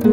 Le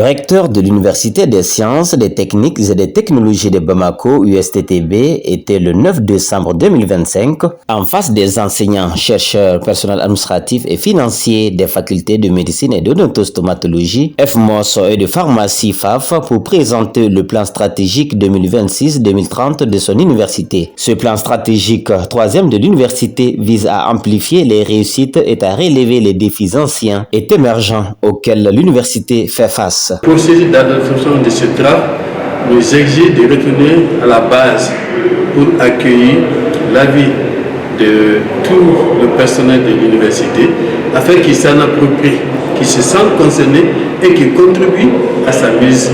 recteur de l'Université des sciences, des techniques et des technologies de Bamako, USTTB, était le 9 décembre 2025 en face des enseignants, chercheurs, personnel administratif et financier des facultés de médecine et d'odontostomatologie, FMOS et de pharmacie FAF pour présenter le plan stratégique 2026-2030 de son université. Ce plan stratégique, troisième de l'université, vise à amplifier les réussites et à relever les défis anciens et émergents auxquels l'université fait face. Le processus d'adoption de ce draft nous exige de retourner à la base pour accueillir l'avis de tout le personnel de l'université afin qu'ils s'en approprient, qu'ils se sentent concernés et qu'ils contribuent à sa mise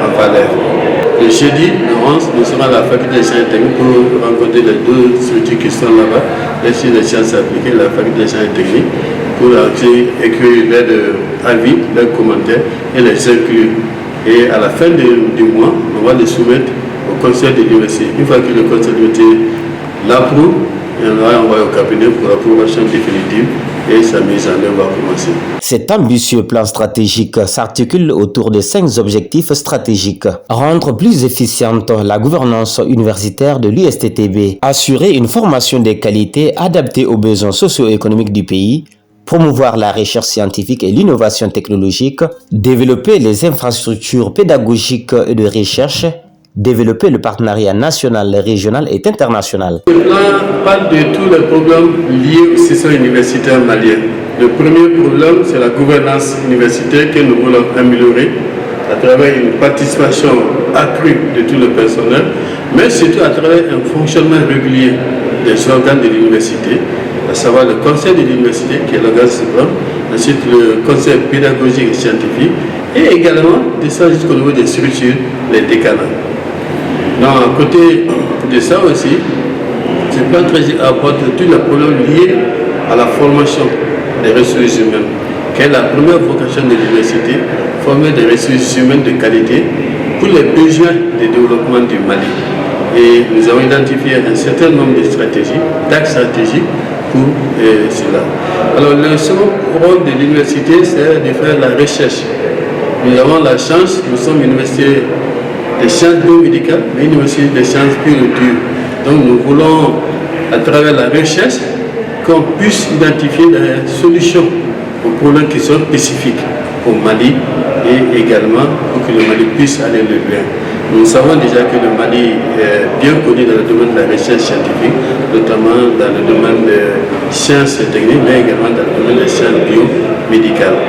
en valeur. Le jeudi, le 11, nous serons à la faculté des sciences techniques pour rencontrer les deux structures qui sont là-bas, l'Institut des sciences appliquées et la faculté des sciences techniques, pour écrire leurs avis, leurs commentaires et les inclure. Et à la fin du mois, on va les soumettre au conseil de l'université. Une fois que le conseil de l'université l'approuve, on va envoyer au cabinet pour l'approbation définitive et sa mise en œuvre va commencer. Cet ambitieux plan stratégique s'articule autour de 5 objectifs stratégiques. Rendre plus efficiente la gouvernance universitaire de l'USTTB, assurer une formation de qualité adaptée aux besoins socio-économiques du pays, promouvoir la recherche scientifique et l'innovation technologique, développer les infrastructures pédagogiques et de recherche, développer le partenariat national, régional et international. Le plan parle de tous les problèmes liés au système universitaire malien. Le premier problème, c'est la gouvernance universitaire que nous voulons améliorer à travers une participation accrue de tout le personnel, mais surtout à travers un fonctionnement régulier des organes de l'université, à savoir le conseil de l'université qui est l'organe suprême, ensuite le conseil pédagogique et scientifique, et également de ça jusqu'au niveau des structures, les décanats. Donc, à côté de ça aussi, ce plan apporte tous les problèmes liés à la formation des ressources humaines, qui est la première vocation de l'université, former des ressources humaines de qualité pour les besoins de développement du Mali. Et nous avons identifié un certain nombre de stratégies, d'axes stratégiques pour cela. Alors le second rôle de l'université, c'est de faire la recherche. Nous avons la chance, nous sommes une université des sciences biomédicales, mais une université des sciences pures et dures. Donc nous voulons, à travers la recherche, qu'on puisse identifier des solutions aux problèmes qui sont spécifiques au Mali et également pour que le Mali puisse aller le bien. Nous savons déjà que le Mali est bien connu dans le domaine de la recherche scientifique, notamment dans le domaine des sciences techniques, mais également dans le domaine des sciences biomédicales.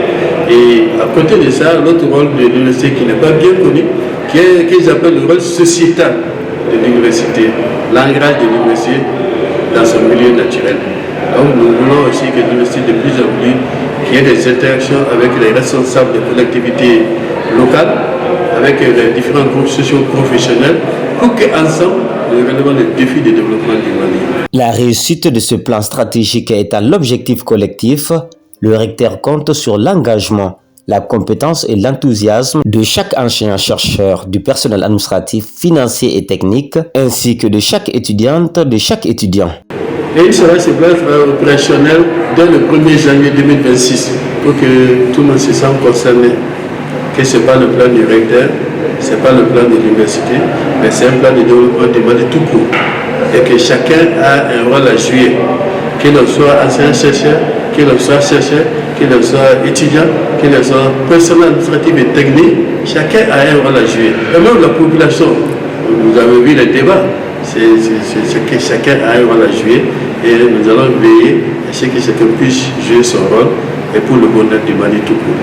Et à côté de ça, l'autre rôle de l'université qui n'est pas bien connu, qu'ils appellent le rôle sociétal de l'université, l'ancrage de l'université dans son milieu naturel. Donc nous voulons aussi que l'université de plus en plus, qu'il y ait des interactions avec les responsables des collectivités locales, avec les différents groupes socio-professionnels, pour qu'ensemble, nous relevons les défis de développement du Mali. La réussite de ce plan stratégique étant l'objectif collectif, le recteur compte sur l'engagement, la compétence et l'enthousiasme de chaque enseignant-chercheur, du personnel administratif, financier et technique, ainsi que de chaque étudiante, de chaque étudiant. Et il sera opérationnel dès le 1er janvier 2026 pour que tout le monde se sente concerné. Que ce n'est pas le plan du recteur, ce n'est pas le plan de l'université, mais c'est un plan de développement du Mali tout court. Et que chacun a un rôle à jouer, qu'il soit enseignant-chercheur, qu'il soit chercheur, qu'il soit étudiant, qu'il soit personnel administratif et technique, chacun a un rôle à jouer. Et même la population, vous avez vu les débats, c'est que chacun a un rôle à jouer et nous allons veiller à ce que chacun puisse jouer son rôle et pour le bonheur du Mali tout court.